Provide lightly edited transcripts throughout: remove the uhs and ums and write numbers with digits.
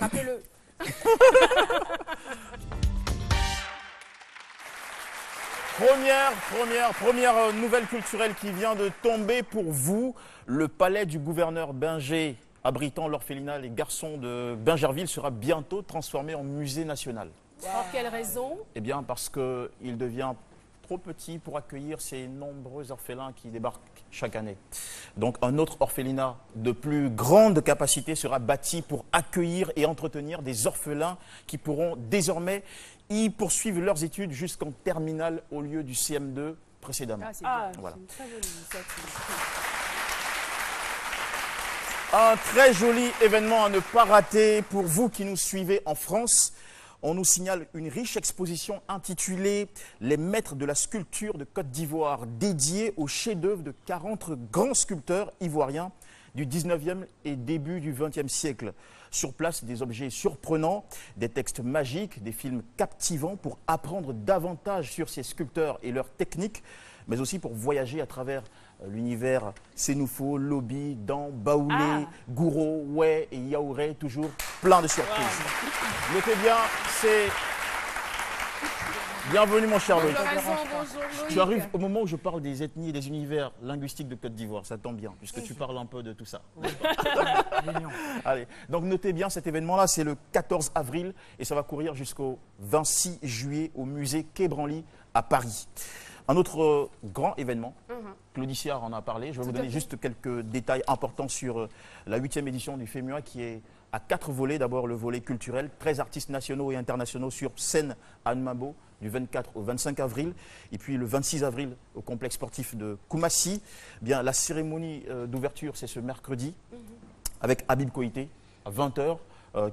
attrapez-le. Première nouvelle culturelle qui vient de tomber pour vous. Le palais du gouverneur Binger, abritant l'orphelinat Les Garçons de Bingerville, sera bientôt transformé en musée national. Pour quelle raison? Eh bien parce qu'il devient trop petit pour accueillir ces nombreux orphelins qui débarquent chaque année. Donc un autre orphelinat de plus grande capacité sera bâti pour accueillir et entretenir des orphelins qui pourront désormais y poursuivre leurs études jusqu'en terminale au lieu du CM2 précédemment. Voilà. C'est une très bonne initiative. Un très joli événement à ne pas rater pour vous qui nous suivez en France. On nous signale une riche exposition intitulée « Les maîtres de la sculpture de Côte d'Ivoire » dédiée au chef-d'œuvre de 40 grands sculpteurs ivoiriens du 19e et début du 20e siècle. Sur place, des objets surprenants, des textes magiques, des films captivants pour apprendre davantage sur ces sculpteurs et leurs techniques, mais aussi pour voyager à travers l'univers Sénoufo, Lobi, Dan, Baoulé, Gouro, Oué et Yaouré, toujours plein de surprises. Notez bien, c'est... Bienvenue mon cher Loïc. Tu arrives au moment où je parle des ethnies et des univers linguistiques de Côte d'Ivoire, ça tombe bien, puisque tu parles un peu de tout ça. Allez, donc notez bien cet événement-là, c'est le 14 avril et ça va courir jusqu'au 26 juillet au musée Quai Branly à Paris. Un autre grand événement, Claudie Siard en a parlé, je vais vous donner juste quelques détails importants sur la 8e édition du FEMUA qui est à 4 volets. D'abord le volet culturel, 13 artistes nationaux et internationaux sur scène à Nmabo du 24 au 25 avril. Et puis le 26 avril au complexe sportif de Koumassi. Bien, la cérémonie d'ouverture c'est ce mercredi avec Habib Koïté à 20 h.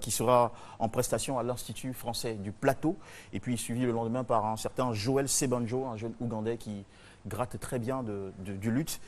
Qui sera en prestation à l'Institut français du Plateau. Et puis suivi le lendemain par un certain Joël Sebanjo, un jeune Ougandais qui gratte très bien du luth.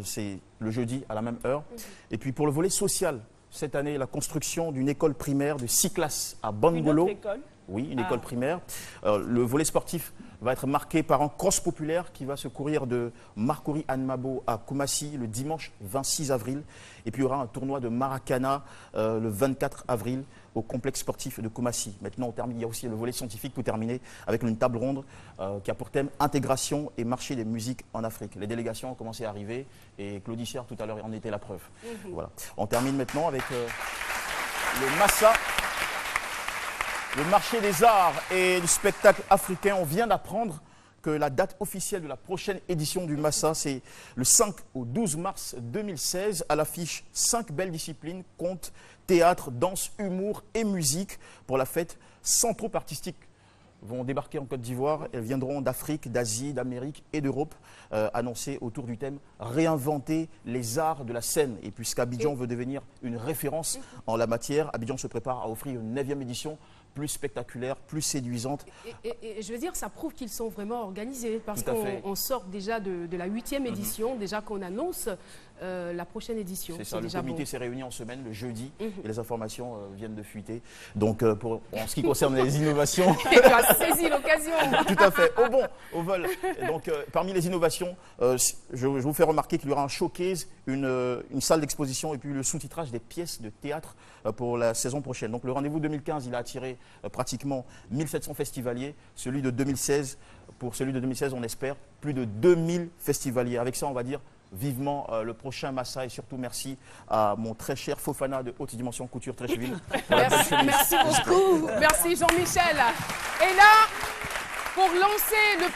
C'est le jeudi à la même heure. Et puis pour le volet social, cette année, la construction d'une école primaire de 6 classes à Bangolo. Une autre école? Oui, une école primaire. Le volet sportif va être marqué par un cross populaire qui va se courir de Marcory Nmabo à Koumassi le dimanche 26 avril. Et puis il y aura un tournoi de Maracana le 24 avril au complexe sportif de Koumassi. Maintenant, on termine, il y a aussi le volet scientifique pour terminer avec une table ronde qui a pour thème intégration et marché des musiques en Afrique. Les délégations ont commencé à arriver et Claudie Siard tout à l'heure en était la preuve. Voilà. On termine maintenant avec le Massa. Le marché des arts et du spectacle africain, on vient d'apprendre que la date officielle de la prochaine édition du Massa, c'est le 5 au 12 mars 2016. À l'affiche, 5 belles disciplines, contes, théâtre, danse, humour et musique. Pour la fête, 100 troupes artistiques vont débarquer en Côte d'Ivoire. Elles viendront d'Afrique, d'Asie, d'Amérique et d'Europe, annoncées autour du thème « Réinventer les arts de la scène ». Et puisqu'Abidjan veut devenir une référence en la matière, Abidjan se prépare à offrir une 9e édition plus spectaculaire, plus séduisante. Et je veux dire, ça prouve qu'ils sont vraiment organisés parce qu'on sort déjà de la 8e édition, déjà qu'on annonce la prochaine édition. C'est ça, le comité s'est réuni en semaine, le jeudi, et les informations viennent de fuiter. Donc, en ce qui concerne les innovations... Tu as saisi l'occasion. Tout à fait, au vol. Donc, parmi les innovations, je vous fais remarquer qu'il y aura un showcase, une salle d'exposition et puis le sous-titrage des pièces de théâtre pour la saison prochaine. Donc, le rendez-vous 2015, il a attiré pratiquement 1700 festivaliers. Celui de 2016, pour celui de 2016, on espère plus de 2000 festivaliers. Avec ça, on va dire vivement le prochain Massa et surtout merci à mon très cher Fofana de haute dimension couture Trécheville. Merci beaucoup. Merci Jean-Michel. Et là, pour lancer le